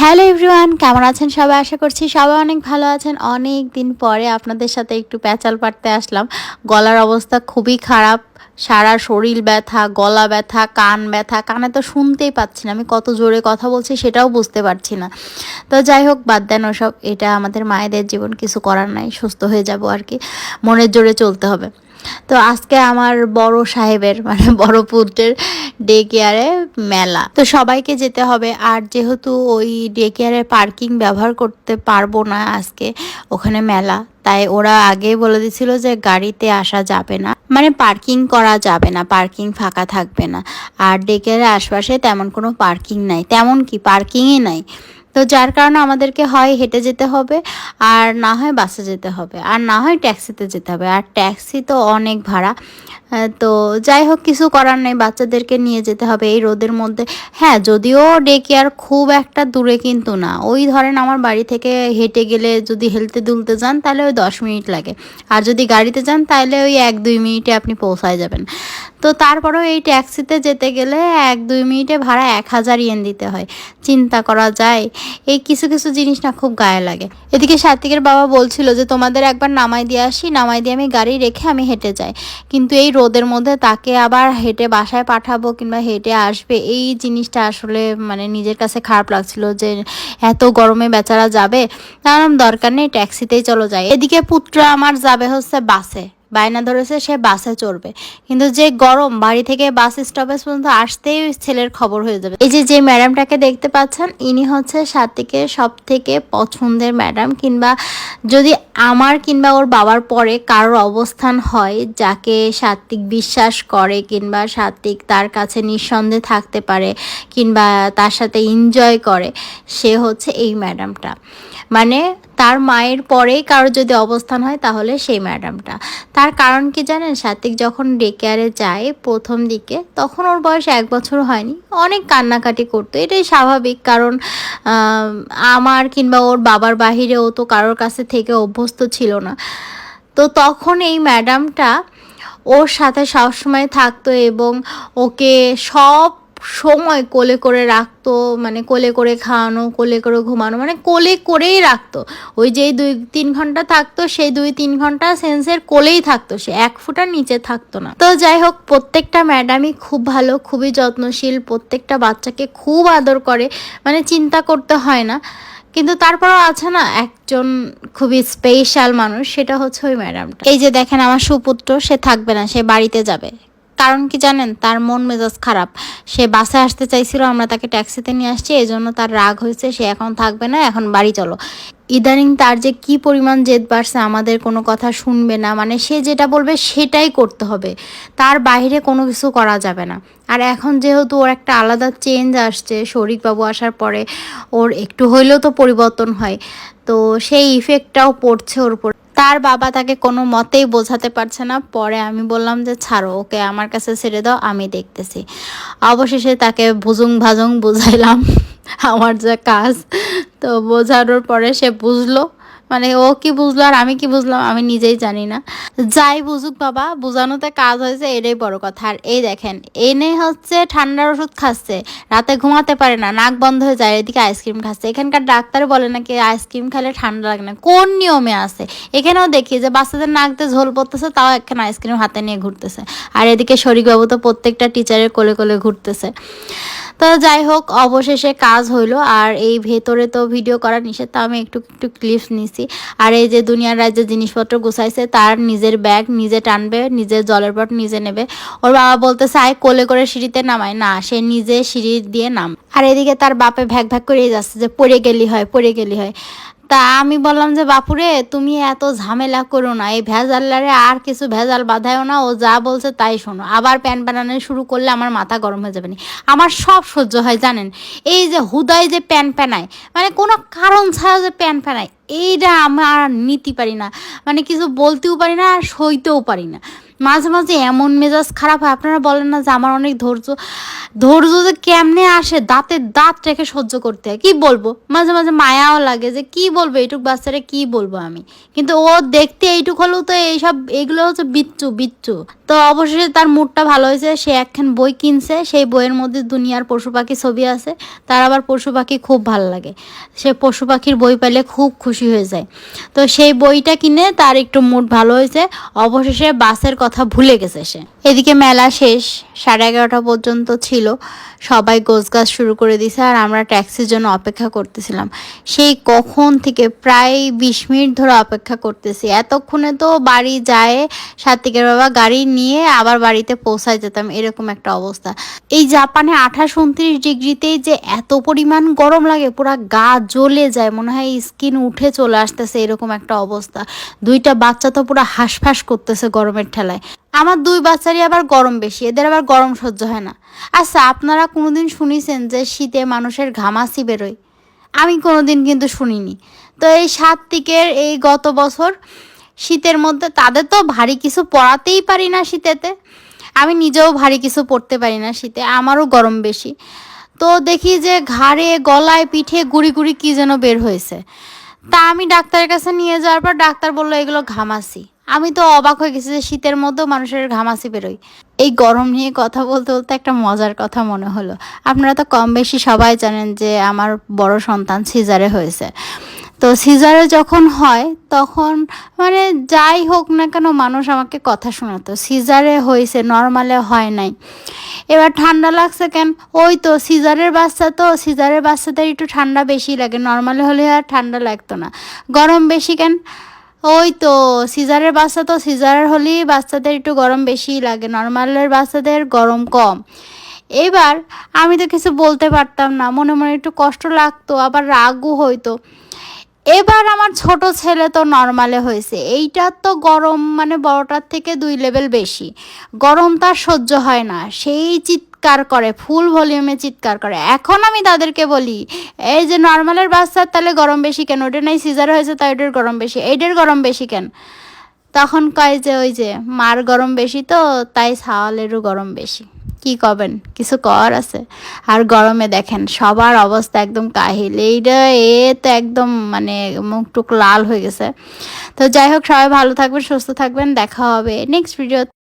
Hello everyone, কেমন আছেন সবাই? আশা করছি সবাই অনেক ভালো আছেন। অনেক দিন পরে আপনাদের সাথে একটু প্যাচাল পাড়তে আসলাম। গলার অবস্থা খুবই খারাপ, সারা শরীর ব্যথা, গলা ব্যথা, কান ব্যথা। কানে তো শুনতেই পাচ্ছি না, আমি কত জোরে কথা বলছি সেটাও বুঝতে পারছি না। তো যাই হোক, বাদ দেন ওসব, এটা আমাদের মায়েদের জীবন, কিছু করার নাই, সুস্থ হয়ে যাব আর কি, মনের জোরে চলতে হবে। তো আজকে আমার বড় সাহেবের মানে বড় পুত্রের ডে কেয়ারে মেলা, তো সবাইকে যেতে হবে। আর যেহেতু ওই ডে কেয়ারে পার্কিং ব্যবহার করতে পারবো না আজকে, ওখানে মেলা, তাই ওরা আগেই বলে দিছিল যে গাড়িতে আসা যাবে না, মানে পার্কিং করা যাবে না, পার্কিং ফাঁকা থাকবে না। আর ডে কেয়ারের আশপাশে তেমন কোনো পার্কিং নাই, তেমন কি পার্কিংই নাই। তো যার কারণে আমাদেরকে হয় হেঁটে যেতে হবে, আর না হয় বাসে যেতে হবে, আর না হয় ট্যাক্সিতে যেতে হবে। আর ট্যাক্সি তো অনেক ভাড়া। তো যাই হোক, কিছু করার নেই, বাচ্চাদেরকে নিয়ে যেতে হবে এই রোদের মধ্যে। হ্যাঁ, যদিও ডে কেয়ার খুব একটা দূরে কিন্তু না, ওই ধরেন আমার বাড়ি থেকে হেঁটে গেলে যদি হেলতে দুলতে যান তাহলে ওই 10 মিনিট লাগে, আর যদি গাড়িতে যান তাহলে ওই 1-2 মিনিটে আপনি পৌঁছায় যাবেন। তো তারপরেও এই ট্যাক্সিতে যেতে গেলে 1-2 মিনিটে ভাড়া 1000 ইয়েন দিতে হয়। চিন্তা করা যায়, এই কিছু কিছু জিনিস না খুব গায়ে লাগে। এদিকে সাত্বিকের বাবা বলছিল যে তোমাদের একবার নামাই দিয়ে আসি, নামাই দিয়ে আমি গাড়ি রেখে আমি হেঁটে যাই, কিন্তু এই রোদের মধ্যে তাকে আবার হেঁটে বাসায় পাঠাবো কিংবা হেঁটে আসবে, এই জিনিসটা আসলে মানে নিজের কাছে খারাপ লাগছিল যে এত গরমে বেচারা যাবে। তার দরকার নেই, ট্যাক্সিতেই চলো যাই। এদিকে পুত্র আমার যাবে হচ্ছে বাসে, বায়না ধরেছে সে বাসে চড়বে, কিন্তু যে গরম, বাড়ি থেকে বাস স্টপেজ পর্যন্ত আসতেই ছেলের খবর হয়ে যাবে। এই যে ম্যাডামটাকে দেখতে পাচ্ছেন, ইনি হচ্ছে সাত্বিকের সব থেকে পছন্দের ম্যাডাম, কিংবা যদি আমার কিংবা ওর বাবার পরে কারোর অবস্থান হয় যাকে সাত্বিক বিশ্বাস করে কিংবা সাত্বিক তার কাছে নিঃসন্দেহে থাকতে পারে কিংবা তার সাথে এনজয় করে, সে হচ্ছে এই ম্যাডামটা। মানে তার মায়ের পরেই কারোর যদি অবস্থান হয় তাহলে সেই ম্যাডামটা। তার কারণ কি জানেন? সাত্বিক যখন ডে কেয়ারে যায় প্রথম দিকে, তখন ওর বয়স 1 বছর হয়নি, অনেক কান্নাকাটি করতো, এটাই স্বাভাবিক, কারণ আমার কিংবা ওর বাবার বাহিরে ও তো কারোর কাছে থেকে অভ্যস্ত ছিল না। তো তখন এই ম্যাডামটা ওর সাথে সবসময় থাকতো এবং ওকে সব সময় কোলে করে রাখতো, মানে কোলে করে খাওয়ানো, কোলে করে ঘুমানো, মানে কোলে করেই রাখতো। ওই যেই 2-3 ঘন্টা থাকতো, সেই 2-3 ঘন্টা সেন্সের কোলেই থাকতো, সে 1 ফুটার নিচে থাকতো না। তো যাই হোক, প্রত্যেকটা ম্যাডামই খুব ভালো, খুবই যত্নশীল, প্রত্যেকটা বাচ্চাকে খুব আদর করে, মানে চিন্তা করতে হয় না। কিন্তু তারপরও আছে না একজন খুবই স্পেশাল মানুষ, সেটা হচ্ছে ওই ম্যাডামটা। এই যে দেখেন আমার সুপুত্র, সে থাকবে না, সে বাড়িতে যাবে। কারণ কি জানেন? তার মন মেজাজ খারাপ, সে বাসে আসতে চাইছিল, আমরা তাকে ট্যাক্সিতে নিয়ে আসছি, এই জন্য তার রাগ হয়েছে, সে এখন থাকবে না, এখন বাড়ি চলো। ইদানিং তার যে কি পরিমাণ জেদ বাড়ছে, আমাদের কোনো কথা শুনবে না, মানে সে যেটা বলবে সেটাই করতে হবে, তার বাইরে কোনো কিছু করা যাবে না। আর এখন যেহেতু ওর একটা আলাদা চেঞ্জ আসছে, শরিকবাবু আসার পরে ওর একটু হইলেও তো পরিবর্তন হয়, তো সেই ইফেক্টটাও পড়ছে ওর উপর। তার বাবা তাকে কোনো মতেই বোঝাতে পারছে না। পরে আমি বললাম যে ছাড়ো, ওকে আমার কাছে ছেড়ে দাও, আমি দেখতেছি। অবশেষে তাকে ভুজুং ভাজুং বুঝাইলাম আমার যা কাজ। তো বোঝানোর পরে সে বুঝলো, মানে ও কি বুঝলো আর আমি কি বুঝলাম আমি নিজেই জানি না। যাই বুঝুক বাবা, বোঝানোতে কাজ হয়েছে, এটাই বড় কথা। আর এই দেখেন, এনে হচ্ছে ঠান্ডার ওষুধ খাচ্ছে, রাতে ঘুমাতে পারে না, নাক বন্ধ হয়ে যায়, এদিকে আইসক্রিম খাচ্ছে। এখানকার ডাক্তার বলে নাকি আইসক্রিম খেলে ঠান্ডা লাগে না, কোন নিয়মে আছে? এখানেও দেখি যে বাচ্চাদের নাক দিয়ে ঝোল পড়তেছে, তাও একখানা আইসক্রিম হাতে নিয়ে ঘুরতেছে, আর এদিকে শরিকবাবু তো প্রত্যেকটা টিচারের কোলে কোলে ঘুরতেছে। তো যাই হোক, অবশেষে কাজ হইলো। আর এই ভেতরে তো ভিডিও করা নিষেধ, তা আমি একটু একটু ক্লিপস নিছি। আর এই যে দুনিয়ার রাজ্যে জিনিসপত্র গুছাইছে, তার নিজের ব্যাগ নিজে টানবে, নিজের জলের বট নিজে নেবে। ওর বাবা বলতেছে আয় কোলে করে সিঁড়িতে নামায়, না সে নিজে সিঁড়ি দিয়ে নাম। আর এদিকে তার বাপে ভ্যাক ভ্যাক করেই যাচ্ছে যে পড়ে গেলি হয়, পড়ে গেলি হয়। তা আমি বললাম যে বাপুরে, তুমি এত ঝামেলা করো না, এই ভেজালারে আর কিছু ভেজাল বাঁধায়ও না, ও যা বলছে তাই শোনো। আবার প্যান বানানো শুরু করলে আমার মাথা গরম হয়ে যাবে না। আমার সব সহ্য হয় জানেন, এই যে হুদাই যে প্যান প্যানায়, মানে কোনো কারণ ছাড়া যে প্যান প্যানায়, এইটা আমার নিতে পারি না, মানে কিছু বলতেও পারি না আর সইতেও পারি না। মাঝে মাঝে এমন মেজাজ খারাপ হয়, আপনারা বলেন না যে আমার অনেক ধৈর্য, ধৈর্য যে কেমনে আসে, দাঁতে দাঁত রেখে সহ্য করতে হয়, কি বলবো। মাঝে মাঝে মায়াও লাগে যে কি বলবো, এইটুক বাচ্চারা কি বলবো আমি, কিন্তু ও দেখতে এইটুক হলেও তো এইসব, এগুলো হচ্ছে বিচ্ছু বিচ্ছু। তো অবশেষে তার মুডটা ভালো হয়েছে, সে একখান বই কিনছে, সেই বইয়ের মধ্যে দুনিয়ার পশু পাখি ছবি আছে। তার আবার পশু পাখি খুব ভালো লাগে, সে পশু পাখির বই পেলে খুব খুশি হয়ে যায়। তো সেই বইটা কিনে তার একটু মুড ভালো হয়েছে, অবশেষে বাসের কথা ভুলে গেছে সে। এদিকে মেলা শেষ, 11:30 পর্যন্ত ছিল, সবাই গোছগাছ শুরু করে দিছে আর আমরা ট্যাক্সির জন্য অপেক্ষা করতেছিলাম। সেই কখন থেকে প্রায় 20 মিনিট ধরে অপেক্ষা করতেছি। এতক্ষণে তো বাড়ি যায় সাত্বিকের বাবা গাড়ি নিয়ে আবার বাড়িতে পৌঁছায় যেতাম, এরকম একটা অবস্থা। এই জাপানে 28-29 ডিগ্রিতেই যে এত পরিমাণ গরম লাগে, পুরা গা জ্বলে যায়, মনে হয় স্কিন উঠে চলে আসতেছে, এরকম একটা অবস্থা। দুইটা বাচ্চা তো পুরো হাঁসফাঁস করতেছে গরমের ঠেলায়। আমার দুই বাচ্চারই আবার গরম বেশি, এদের আবার গরম সহ্য হয় না। আচ্ছা, আপনারা কোনোদিন শুনেছেন যে শীতে মানুষের ঘামাচি বেরোয়? আমি কোনোদিন কিন্তু শুনিনি। তো এই সাত্বিকের এই গত বছর শীতের মধ্যে, তাদের তো ভারী কিছু পরাতেই পারি না শীতেতে, আমি নিজেও ভারী কিছু পরতে পারি না শীতে, আমারও গরম বেশি। তো দেখি যে ঘাড়ে গলায় পিঠে গুড়ি গুড়ি কী যেন বের হয়েছে। তা আমি ডাক্তারের কাছে নিয়ে যাওয়ার পর ডাক্তার বললো এগুলো ঘামাচি। আমি তো অবাক হয়ে গেছি যে শীতের মধ্যেও মানুষের ঘামাচি বেরোয়। এই গরম নিয়ে কথা বলতে বলতে একটা মজার কথা মনে হলো। আপনারা তো কম বেশি সবাই জানেন যে আমার বড় সন্তান সিজারে হয়েছে। তো সিজারে যখন হয় তখন মানে যাই হোক না কেন মানুষ আমাকে কথা শোনাতো, সিজারে হয়েছে, নর্মালে হয় নাই। এবার ঠান্ডা লাগছে কেন? ওই তো সিজারের বাচ্চা, তো সিজারের বাচ্চাদের একটু ঠান্ডা বেশি লাগে, নর্মালে হলে আর ঠান্ডা লাগতো না। গরম বেশি কেন? ওই তো সিজারের বাচ্চা, তো সিজারের হলেই বাচ্চাদের একটু গরম বেশি লাগে, নর্মালের বাচ্চাদের গরম কম। এবার আমি তো কিছু বলতে পারতাম না, মনে মনে একটু কষ্ট লাগতো, আবার রাগও হইতো। এবার আমার ছোট ছেলে তো নর্মালে হয়েছে, এইটার তো গরম মানে বড়টার থেকে 2 লেভেল বেশি, গরম তার সহ্য হয় না, সেই চিৎকার করে, ফুল ভলিউমে চিৎকার করে। এখন আমি তাদেরকে বলি এই যে নর্মালের বাচ্চার তাহলে গরম বেশি কেন, ওটা নাই সিজার হয়েছে তাই ওটার গরম বেশি, এইটার গরম বেশি কেন? তখন কয় যে ওই যে মার গরম বেশি তো তাই ছাওয়ালেরও গরম বেশি। কি করবেন, কিছু কর আছে? আর গরমে দেখেন সবার অবস্থা একদম কাহিল, এইটা এ তো একদম মানে মুখ টুক লাল হয়ে গেছে। তো যাই হোক, সবাই ভালো থাকবেন, সুস্থ থাকবেন, দেখা হবে নেক্সট ভিডিও।